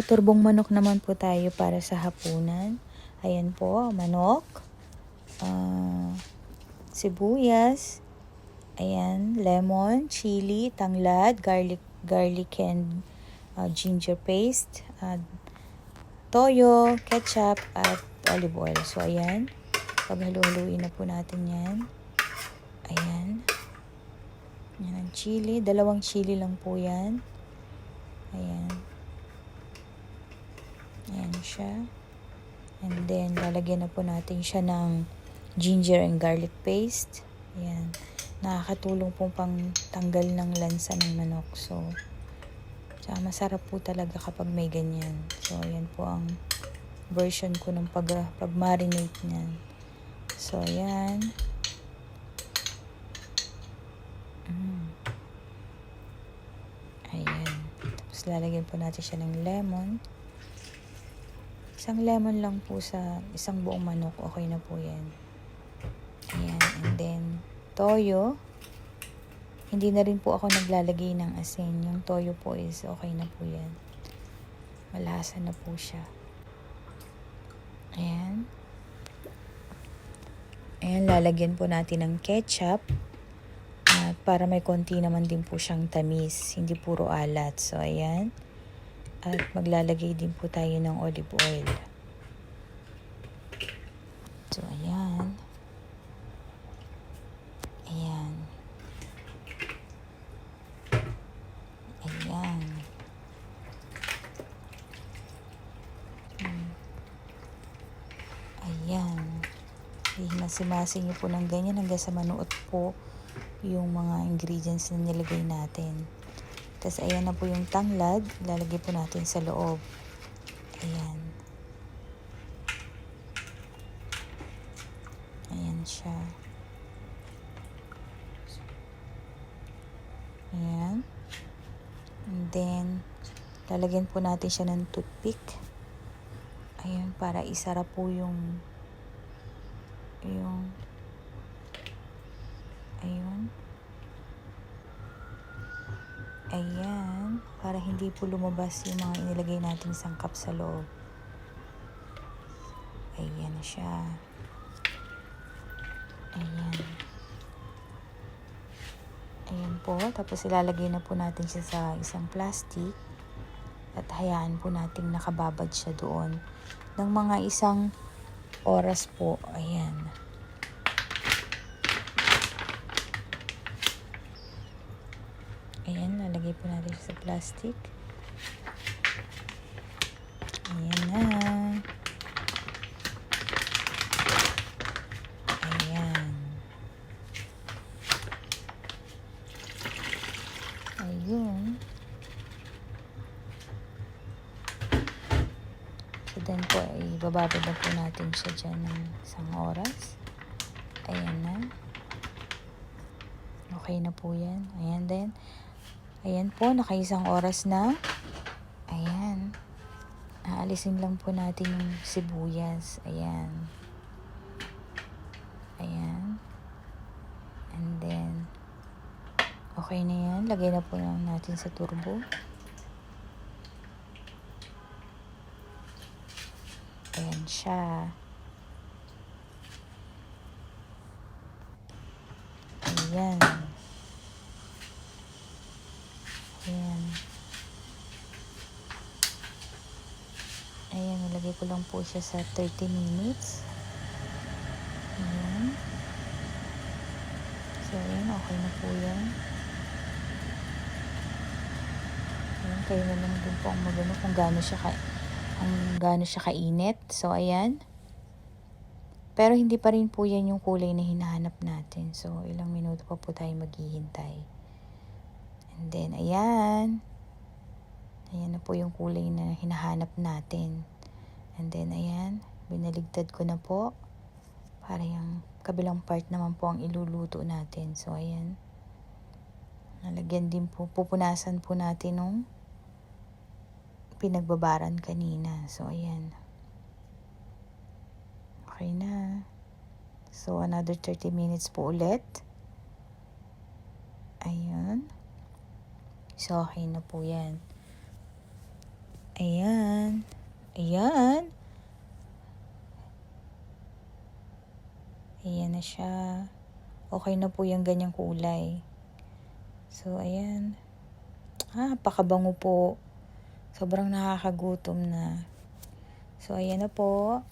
turbong manok naman po tayo para sa hapunan. Ayan po, manok, sibuyas, ayan, lemon, chili, tanglad, garlic and ginger paste, toyo, ketchup, at olive oil. So, ayan, paghalu-haluin na po natin yan. Ayan. Yan ang chili, 2 chili lang po yan. Ayan. Ayan siya. And then, lalagyan na po natin siya ng ginger and garlic paste. Ayan. Nakakatulong pong pang tanggal ng lansa ng manok. So, masarap po talaga kapag may ganyan. So, ayan po ang version ko ng pag-marinate niyan. So, ayan. Ayan. Tapos, lalagyan po natin siya ng lemon. Isang lemon lang po sa isang buong manok. Okay na po yan. Ayan. And then, toyo. Hindi na rin po ako naglalagay ng asin. Yung toyo po is okay na po yan. Malasa na po siya. Ayan. Ayan, lalagyan po natin ng ketchup. At para may konti naman din po siyang tamis. Hindi puro alat. So, ayan. At maglalagay din po tayo ng olive oil. So, ayan. Ayan. Ayan. Ayan. Himasi-masi niyo po ng ganyan hanggang sa manuot po yung mga ingredients na nilagay natin. Tapos, ayan na po yung tanglad. Ilalagay po natin sa loob. Ayan. Ayan siya. Ayan. And then, lalagyan po natin siya ng toothpick. Ayan, para isara po yung ayun. Ayan, para hindi po lumabas yung mga inilagay nating sangkap sa loob. Ayan na siya. Ayan. Ayan po. Tapos ilalagay na po natin siya sa isang plastic. At hayaan po nating nakababad siya doon. Ng mga 1 oras po. Ayan. Ayan, lalagay po natin siya sa plastic. Ayan na. Ayan. Ayun. So, then po, ibababad na po natin siya dyan ng 1 oras. Ayan na. Okay na po yan. Ayan din. Ayan po, naka 1 oras na. Ayan. Aalisin lang po natin yung sibuyas. Ayan. Ayan. And then, okay na yan. Lagay na po natin sa turbo. Ayan siya. Ayan. Ayan. Ayan, nalagay ko lang po siya sa 30 minutes. Ayan. So, ayan, okay na po yan. Ayan, kayo na lang din po ang magano kung gaano siya kainit. So, ayan. Pero hindi pa rin po yan yung kulay na hinahanap natin. So, ilang minuto pa po tayo maghihintay. And then, ayan. Ayan na po yung kulay na hinahanap natin. And then, ayan. Binaligtad ko na po. Para yung kabilang part naman po ang iluluto natin. So, ayan. Nalagyan din po. Pupunasan po natin nung pinagbabaran kanina. So, ayan. Okay na. So, another 30 minutes po ulit. Ayun. So, okay na po yan. Ayan. Ayan. Ayan. Ayan na siya. Okay na po yung ganyang kulay. So, ayan. Pakabango po. Sobrang nakakagutom na. So, ayan na po.